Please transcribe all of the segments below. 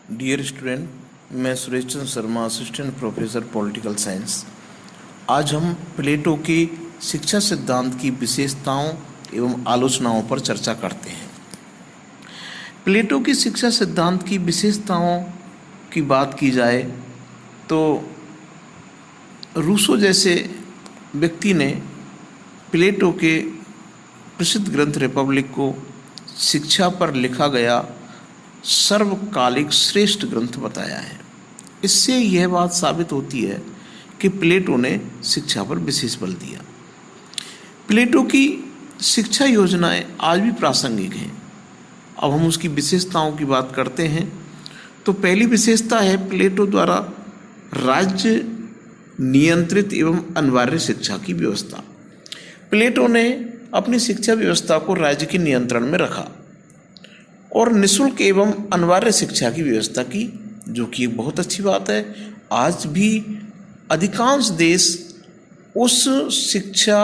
Dear student, मैं Suresh Chandra Sharma, assistant professor political science. आज हम प्लेटो के शिक्षा सिद्धांत की विशेषताओं एवं आलोचनाओं पर चर्चा करते हैं। प्लेटो की शिक्षा सिद्धांत की विशेषताओं की बात की जाए तो रूसो जैसे व्यक्ति ने प्लेटो के प्रसिद्ध ग्रंथ रिपब्लिक को शिक्षा पर लिखा गया सर्वकालिक श्रेष्ठ ग्रंथ बताया है। इससे यह बात साबित होती है कि प्लेटो ने शिक्षा पर विशेष बल दिया। प्लेटो की शिक्षा योजनाएं आज भी प्रासंगिक हैं। अब हम उसकी विशेषताओं की बात करते हैं तो पहली विशेषता है प्लेटो द्वारा राज्य नियंत्रित एवं अनिवार्य शिक्षा की व्यवस्था। प्लेटो ने अपनी शिक्षा व्यवस्था को राज्य के नियंत्रण में रखा और निःशुल्क एवं अनिवार्य शिक्षा की व्यवस्था की, जो कि एक बहुत अच्छी बात है। आज भी अधिकांश देश उस शिक्षा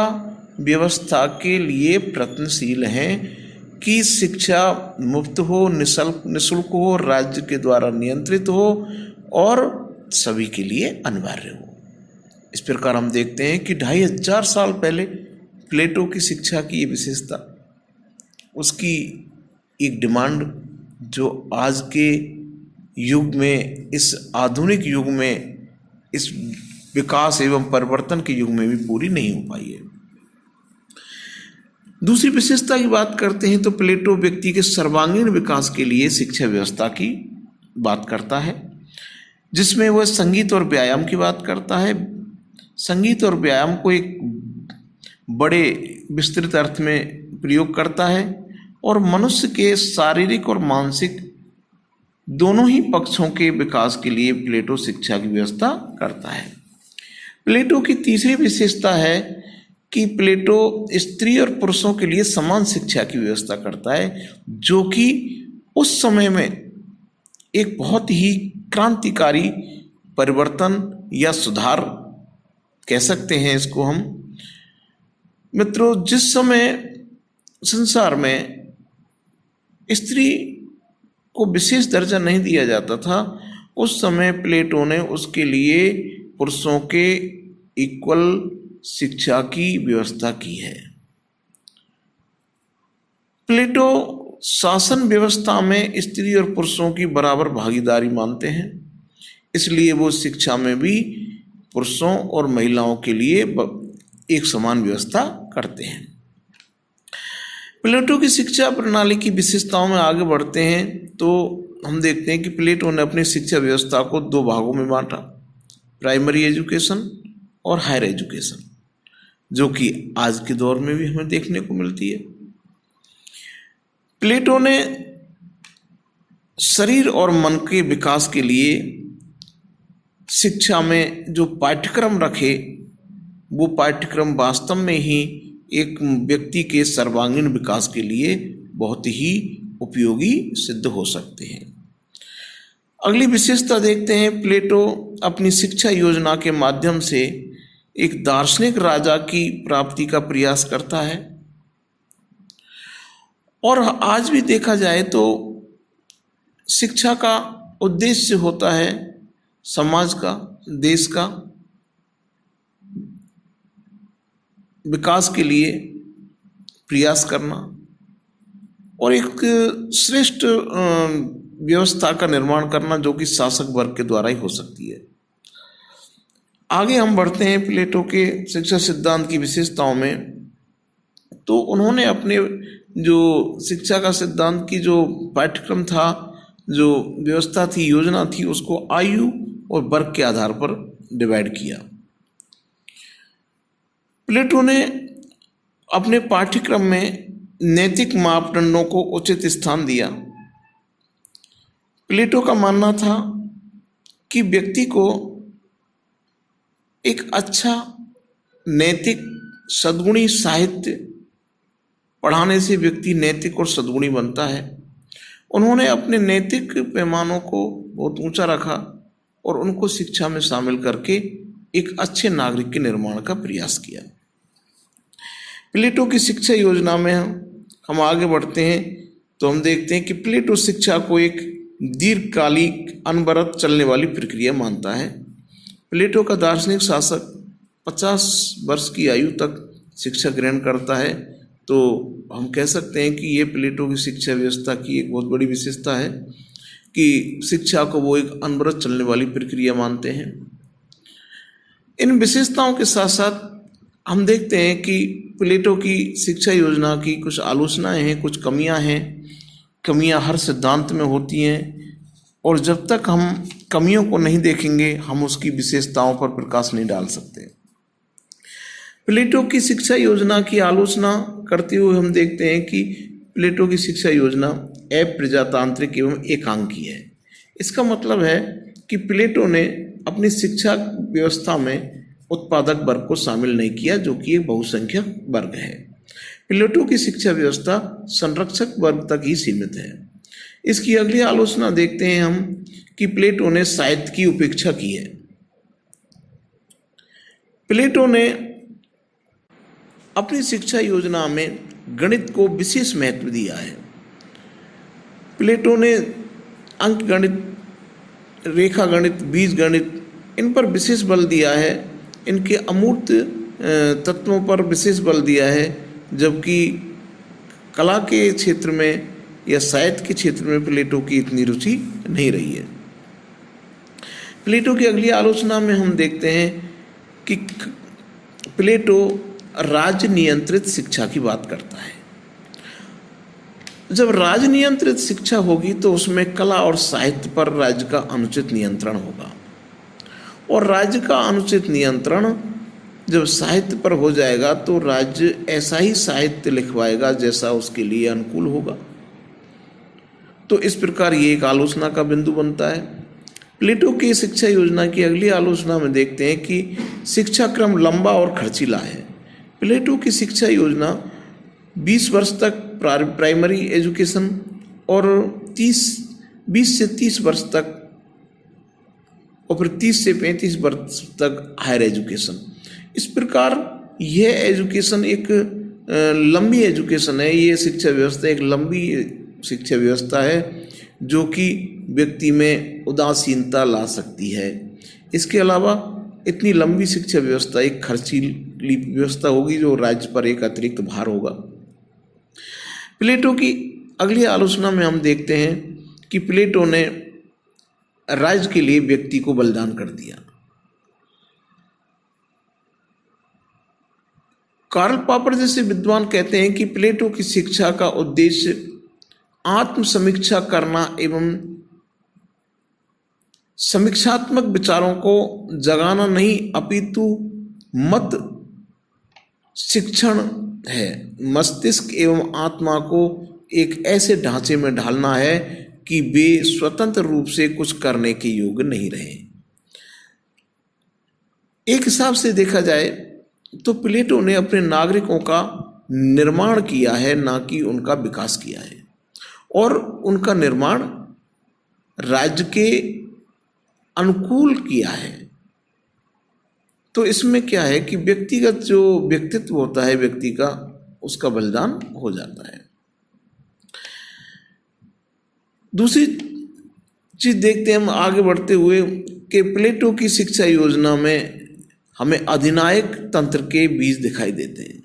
व्यवस्था के लिए प्रयत्नशील हैं कि शिक्षा मुफ्त हो, निःशुल्क हो, राज्य के द्वारा नियंत्रित हो और सभी के लिए अनिवार्य हो। इस प्रकार हम देखते हैं कि 2500 साल पहले प्लेटो की शिक्षा की ये विशेषता, उसकी एक डिमांड जो आज के युग में, इस आधुनिक युग में, इस विकास एवं परिवर्तन के युग में भी पूरी नहीं हो पाई है। दूसरी विशेषता की बात करते हैं तो प्लेटो व्यक्ति के सर्वांगीण विकास के लिए शिक्षा व्यवस्था की बात करता है, जिसमें वह संगीत और व्यायाम की बात करता है। संगीत और व्यायाम को एक बड़े विस्तृत अर्थ में प्रयोग करता है और मनुष्य के शारीरिक और मानसिक दोनों ही पक्षों के विकास के लिए प्लेटो शिक्षा की व्यवस्था करता है। प्लेटो की तीसरी विशेषता है कि प्लेटो स्त्री और पुरुषों के लिए समान शिक्षा की व्यवस्था करता है, जो कि उस समय में एक बहुत ही क्रांतिकारी परिवर्तन या सुधार कह सकते हैं इसको हम। मित्रों, जिस समय संसार में स्त्री को विशेष दर्जा नहीं दिया जाता था, उस समय प्लेटो ने उसके लिए पुरुषों के इक्वल शिक्षा की व्यवस्था की है। प्लेटो शासन व्यवस्था में स्त्री और पुरुषों की बराबर भागीदारी मानते हैं, इसलिए वो शिक्षा में भी पुरुषों और महिलाओं के लिए एक समान व्यवस्था करते हैं। प्लेटो की शिक्षा प्रणाली की विशेषताओं में आगे बढ़ते हैं तो हम देखते हैं कि प्लेटो ने अपनी शिक्षा व्यवस्था को 2 भागों में बांटा, प्राइमरी एजुकेशन और हायर एजुकेशन, जो कि आज के दौर में भी हमें देखने को मिलती है। प्लेटो ने शरीर और मन के विकास के लिए शिक्षा में जो पाठ्यक्रम रखे, वो पाठ्यक्रम वास्तव में ही एक व्यक्ति के सर्वांगीण विकास के लिए बहुत ही उपयोगी सिद्ध हो सकते हैं। अगली विशेषता देखते हैं, प्लेटो अपनी शिक्षा योजना के माध्यम से एक दार्शनिक राजा की प्राप्ति का प्रयास करता है और आज भी देखा जाए तो शिक्षा का उद्देश्य होता है समाज का, देश का विकास के लिए प्रयास करना और एक श्रेष्ठ व्यवस्था का निर्माण करना, जो कि शासक वर्ग के द्वारा ही हो सकती है। आगे हम बढ़ते हैं प्लेटो के शिक्षा सिद्धांत की विशेषताओं में, तो उन्होंने अपने जो शिक्षा का सिद्धांत की जो पाठ्यक्रम था, जो व्यवस्था थी, योजना थी, उसको आयु और वर्ग के आधार पर डिवाइड किया। प्लेटो ने अपने पाठ्यक्रम में नैतिक मापदंडों को उचित स्थान दिया। प्लेटो का मानना था कि व्यक्ति को एक अच्छा नैतिक सद्गुणी साहित्य पढ़ाने से व्यक्ति नैतिक और सद्गुणी बनता है। उन्होंने अपने नैतिक पैमानों को बहुत ऊंचा रखा और उनको शिक्षा में शामिल करके एक अच्छे नागरिक के निर्माण का प्रयास किया। प्लेटो की शिक्षा योजना में हम आगे बढ़ते हैं तो हम देखते हैं कि प्लेटो शिक्षा को एक दीर्घकालिक अनवरत चलने वाली प्रक्रिया मानता है। प्लेटो का दार्शनिक शासक 50 वर्ष की आयु तक शिक्षा ग्रहण करता है, तो हम कह सकते हैं कि ये प्लेटो की शिक्षा व्यवस्था की एक बहुत बड़ी विशेषता है कि शिक्षा को वो एक अनवरत चलने वाली प्रक्रिया मानते हैं। इन विशेषताओं के साथ साथ हम देखते हैं कि प्लेटो की शिक्षा योजना की कुछ आलोचनाएं हैं, कुछ कमियां हैं। कमियां हर सिद्धांत में होती हैं, और जब तक हम कमियों को नहीं देखेंगे हम उसकी विशेषताओं पर प्रकाश नहीं डाल सकते। प्लेटो की शिक्षा योजना की आलोचना करते हुए हम देखते हैं कि प्लेटो की शिक्षा योजना अप्रजातांत्रिक एवं एकांकी है। इसका मतलब है कि प्लेटो ने अपनी शिक्षा व्यवस्था में उत्पादक वर्ग को शामिल नहीं किया, जो कि एक बहुसंख्यक वर्ग है। प्लेटो की शिक्षा व्यवस्था संरक्षक वर्ग तक ही सीमित है। इसकी अगली आलोचना देखते हैं हम कि प्लेटो ने साहित्य की उपेक्षा की है। प्लेटो ने अपनी शिक्षा योजना में गणित को विशेष महत्व दिया है। प्लेटो ने अंक गणित, रेखा गणित, बीज गणित, इन पर विशेष बल दिया है। इनके अमूर्त तत्वों पर विशेष बल दिया है, जबकि कला के क्षेत्र में या साहित्य के क्षेत्र में प्लेटो की इतनी रुचि नहीं रही है। प्लेटो की अगली आलोचना में हम देखते हैं कि प्लेटो राज्य नियंत्रित शिक्षा की बात करता है। जब राज्य नियंत्रित शिक्षा होगी तो उसमें कला और साहित्य पर राज्य का अनुचित नियंत्रण होगा, और राज्य का अनुचित नियंत्रण जब साहित्य पर हो जाएगा तो राज्य ऐसा ही साहित्य लिखवाएगा जैसा उसके लिए अनुकूल होगा। तो इस प्रकार ये एक आलोचना का बिंदु बनता है। प्लेटो की शिक्षा योजना की अगली आलोचना में देखते हैं कि शिक्षा क्रम लंबा और खर्चीला है। प्लेटो की शिक्षा योजना 20 वर्ष तक प्राइमरी एजुकेशन और 20 से 30 वर्ष तक और फिर 30 से 35 वर्ष तक हायर एजुकेशन। इस प्रकार यह एजुकेशन एक लंबी एजुकेशन है। ये शिक्षा व्यवस्था एक लंबी शिक्षा व्यवस्था है जो कि व्यक्ति में उदासीनता ला सकती है। इसके अलावा इतनी लंबी शिक्षा व्यवस्था एक खर्चीली व्यवस्था होगी जो राज्य पर एक अतिरिक्त भार होगा। प्लेटो की अगली आलोचना में हम देखते हैं कि प्लेटो ने राज्य के लिए व्यक्ति को बलिदान कर दिया। कार्ल पॉपर जैसे विद्वान कहते हैं कि प्लेटो की शिक्षा का उद्देश्य आत्म समीक्षा करना एवं समीक्षात्मक विचारों को जगाना नहीं अपितु मत शिक्षण है। मस्तिष्क एवं आत्मा को एक ऐसे ढांचे में ढालना है कि वे स्वतंत्र रूप से कुछ करने के योग्य नहीं रहे। एक हिसाब से देखा जाए तो प्लेटो ने अपने नागरिकों का निर्माण किया है, ना कि उनका विकास किया है, और उनका निर्माण राज्य के अनुकूल किया है। तो इसमें क्या है कि व्यक्तिगत जो व्यक्तित्व होता है व्यक्ति का, उसका बलिदान हो जाता है। दूसरी चीज देखते हैं हम आगे बढ़ते हुए कि प्लेटो की शिक्षा योजना में हमें अधिनायक तंत्र के बीज दिखाई देते हैं,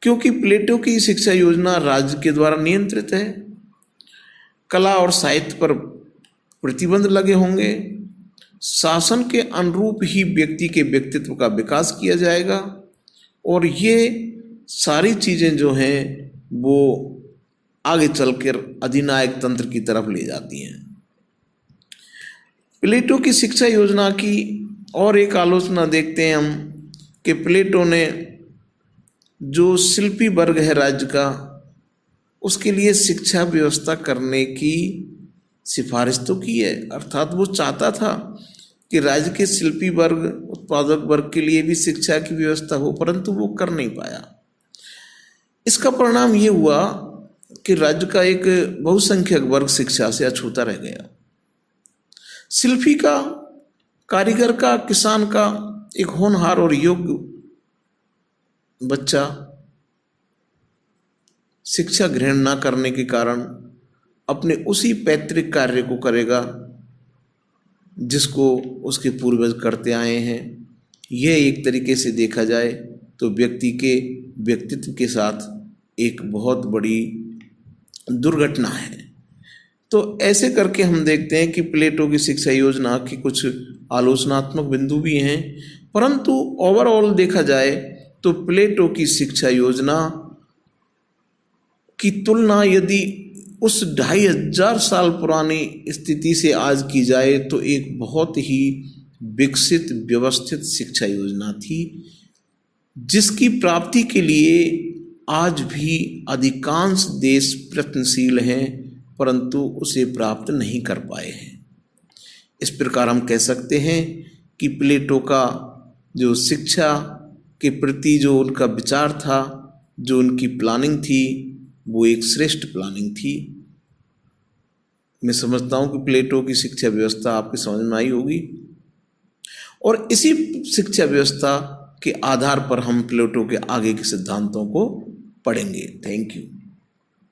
क्योंकि प्लेटो की शिक्षा योजना राज्य के द्वारा नियंत्रित है। कला और साहित्य पर प्रतिबंध लगे होंगे। शासन के अनुरूप ही व्यक्ति के व्यक्तित्व का विकास किया जाएगा, और ये सारी चीजें जो हैं वो आगे चलकर अधिनायक तंत्र की तरफ ले जाती हैं। प्लेटो की शिक्षा योजना की और एक आलोचना देखते हैं हम कि प्लेटो ने जो शिल्पी वर्ग है राज्य का, उसके लिए शिक्षा व्यवस्था करने की सिफारिश तो की है। अर्थात वो चाहता था कि राज्य के शिल्पी वर्ग, उत्पादक वर्ग के लिए भी शिक्षा की व्यवस्था हो, परंतु वो कर नहीं पाया। इसका परिणाम ये हुआ कि राज्य का एक बहुसंख्यक वर्ग शिक्षा से अछूता रह गया। शिल्पी का, कारीगर का, किसान का एक होनहार और योग्य बच्चा शिक्षा ग्रहण न करने के कारण अपने उसी पैतृक कार्य को करेगा जिसको उसके पूर्वज करते आए हैं। यह एक तरीके से देखा जाए तो व्यक्ति के व्यक्तित्व के साथ एक बहुत बड़ी दुर्घटना है। तो ऐसे करके हम देखते हैं कि प्लेटो की शिक्षा योजना की कुछ आलोचनात्मक बिंदु भी हैं, परंतु ओवरऑल देखा जाए तो प्लेटो की शिक्षा योजना की तुलना यदि उस 2500 साल पुरानी स्थिति से आज की जाए तो एक बहुत ही विकसित व्यवस्थित शिक्षा योजना थी, जिसकी प्राप्ति के लिए आज भी अधिकांश देश प्रयत्नशील हैं, परंतु उसे प्राप्त नहीं कर पाए हैं। इस प्रकार हम कह सकते हैं कि प्लेटो का जो शिक्षा के प्रति जो उनका विचार था, जो उनकी प्लानिंग थी, वो एक श्रेष्ठ प्लानिंग थी। मैं समझता हूँ कि प्लेटो की शिक्षा व्यवस्था आपकी समझ में आई होगी, और इसी शिक्षा व्यवस्था के आधार पर हम प्लेटो के आगे के सिद्धांतों को पढ़ेंगे। Thank you.